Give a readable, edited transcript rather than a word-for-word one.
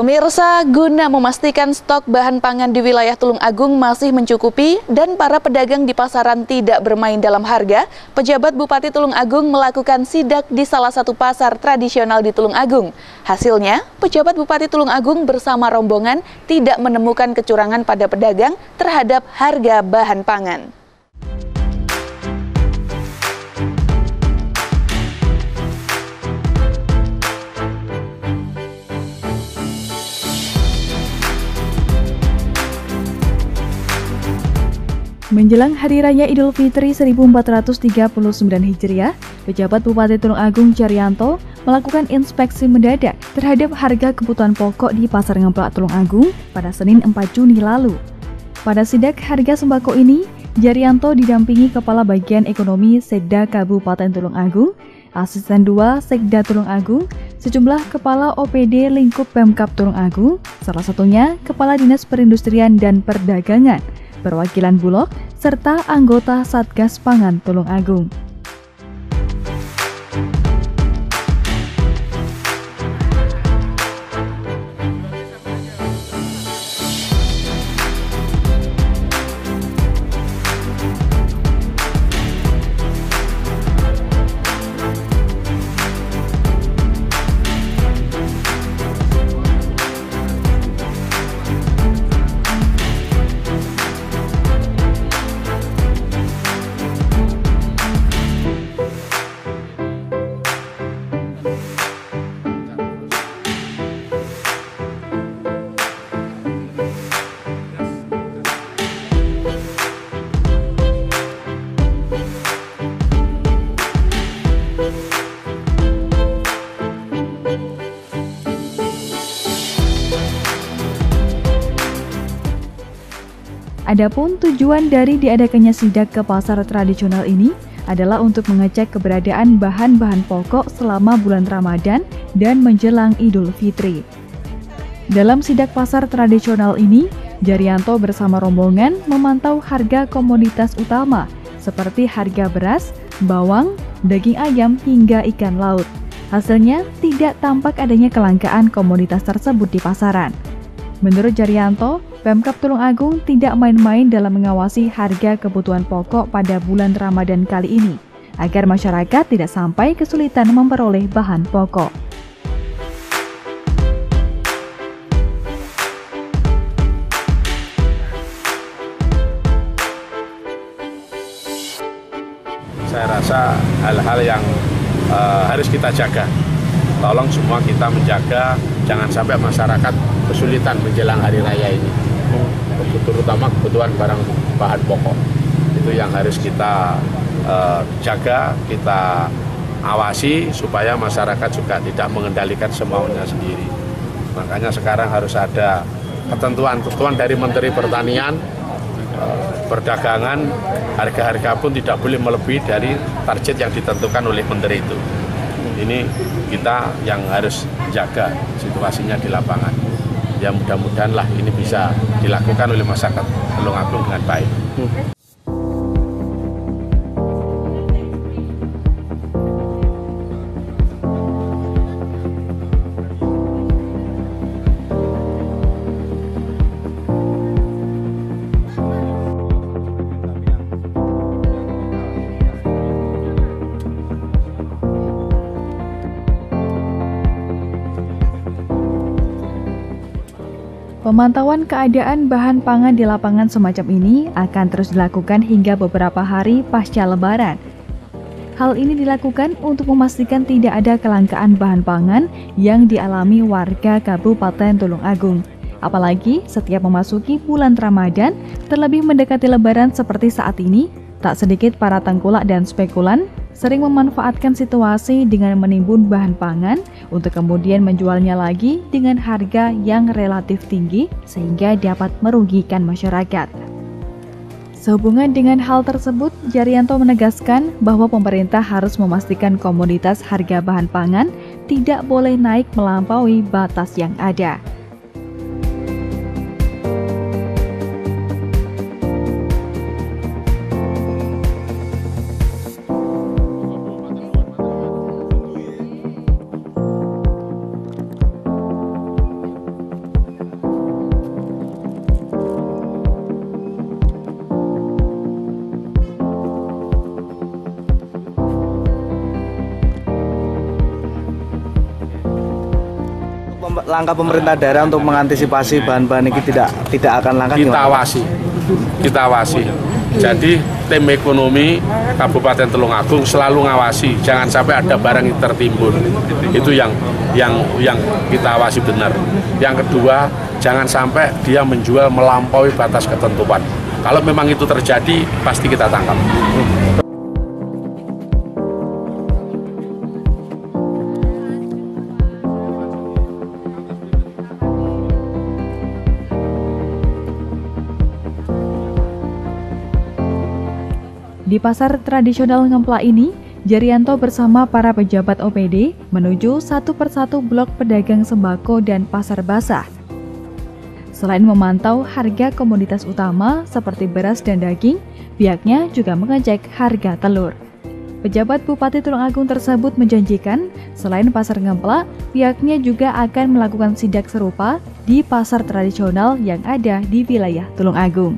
Pemirsa, guna memastikan stok bahan pangan di wilayah Tulung Agung masih mencukupi dan para pedagang di pasaran tidak bermain dalam harga, pejabat Bupati Tulung Agung melakukan sidak di salah satu pasar tradisional di Tulung Agung. Hasilnya, pejabat Bupati Tulung Agung bersama rombongan tidak menemukan kecurangan pada pedagang terhadap harga bahan pangan. Menjelang Hari Raya Idul Fitri 1439 Hijriah, pejabat Bupati Tulung Agung Jaryanto melakukan inspeksi mendadak terhadap harga kebutuhan pokok di Pasar Ngemplak Tulung Agung pada Senin 4 Juni lalu. Pada sidak harga sembako ini, Jaryanto didampingi Kepala Bagian Ekonomi Sekda Kabupaten Tulung Agung, Asisten 2 Sekda Tulung Agung, sejumlah Kepala OPD lingkup Pemkab Tulung Agung, salah satunya Kepala Dinas Perindustrian dan Perdagangan, perwakilan Bulog, serta anggota Satgas Pangan Tulung Agung. Adapun tujuan dari diadakannya sidak ke pasar tradisional ini adalah untuk mengecek keberadaan bahan-bahan pokok selama bulan Ramadan dan menjelang Idul Fitri. Dalam sidak pasar tradisional ini, Jaryanto bersama rombongan memantau harga komoditas utama seperti harga beras, bawang, daging ayam hingga ikan laut. Hasilnya tidak tampak adanya kelangkaan komoditas tersebut di pasaran. Menurut Jaryanto, Pemkab Tulung Agung tidak main-main dalam mengawasi harga kebutuhan pokok pada bulan Ramadan kali ini, agar masyarakat tidak sampai kesulitan memperoleh bahan pokok. Saya rasa hal-hal yang harus kita jaga. Tolong semua kita menjaga, jangan sampai masyarakat kesulitan menjelang hari raya ini. Terutama kebutuhan bahan pokok. Itu yang harus kita jaga, kita awasi supaya masyarakat juga tidak mengendalikan semaunya sendiri. Makanya sekarang harus ada ketentuan dari Menteri Pertanian, perdagangan, harga-harga pun tidak boleh melebihi dari target yang ditentukan oleh Menteri itu. Ini kita yang harus jaga situasinya di lapangan. Ya mudah-mudahan lah ini bisa dilakukan oleh masyarakat Tulung Agung dengan baik. Pemantauan keadaan bahan pangan di lapangan semacam ini akan terus dilakukan hingga beberapa hari pasca Lebaran. Hal ini dilakukan untuk memastikan tidak ada kelangkaan bahan pangan yang dialami warga Kabupaten Tulung Agung. Apalagi setiap memasuki bulan Ramadan, terlebih mendekati Lebaran seperti saat ini, tak sedikit para tengkulak dan spekulan sering memanfaatkan situasi dengan menimbun bahan pangan untuk kemudian menjualnya lagi dengan harga yang relatif tinggi sehingga dapat merugikan masyarakat. Sehubungan dengan hal tersebut, Jaryanto menegaskan bahwa pemerintah harus memastikan komoditas harga bahan pangan tidak boleh naik melampaui batas yang ada. langkah pemerintah daerah untuk mengantisipasi bahan-bahan ini tidak akan langka? Kita awasi. Jadi tim ekonomi Kabupaten Tulungagung selalu ngawasi, jangan sampai ada barang yang tertimbun. Itu yang kita awasi benar. Yang kedua, jangan sampai dia menjual melampaui batas ketentuan. Kalau memang itu terjadi, pasti kita tangkap. Di pasar tradisional Ngemplak ini, Jarianto bersama para pejabat OPD menuju satu persatu blok pedagang sembako dan pasar basah. Selain memantau harga komoditas utama seperti beras dan daging, pihaknya juga mengecek harga telur. Pejabat Bupati Tulungagung tersebut menjanjikan, selain pasar Ngemplak, pihaknya juga akan melakukan sidak serupa di pasar tradisional yang ada di wilayah Tulungagung.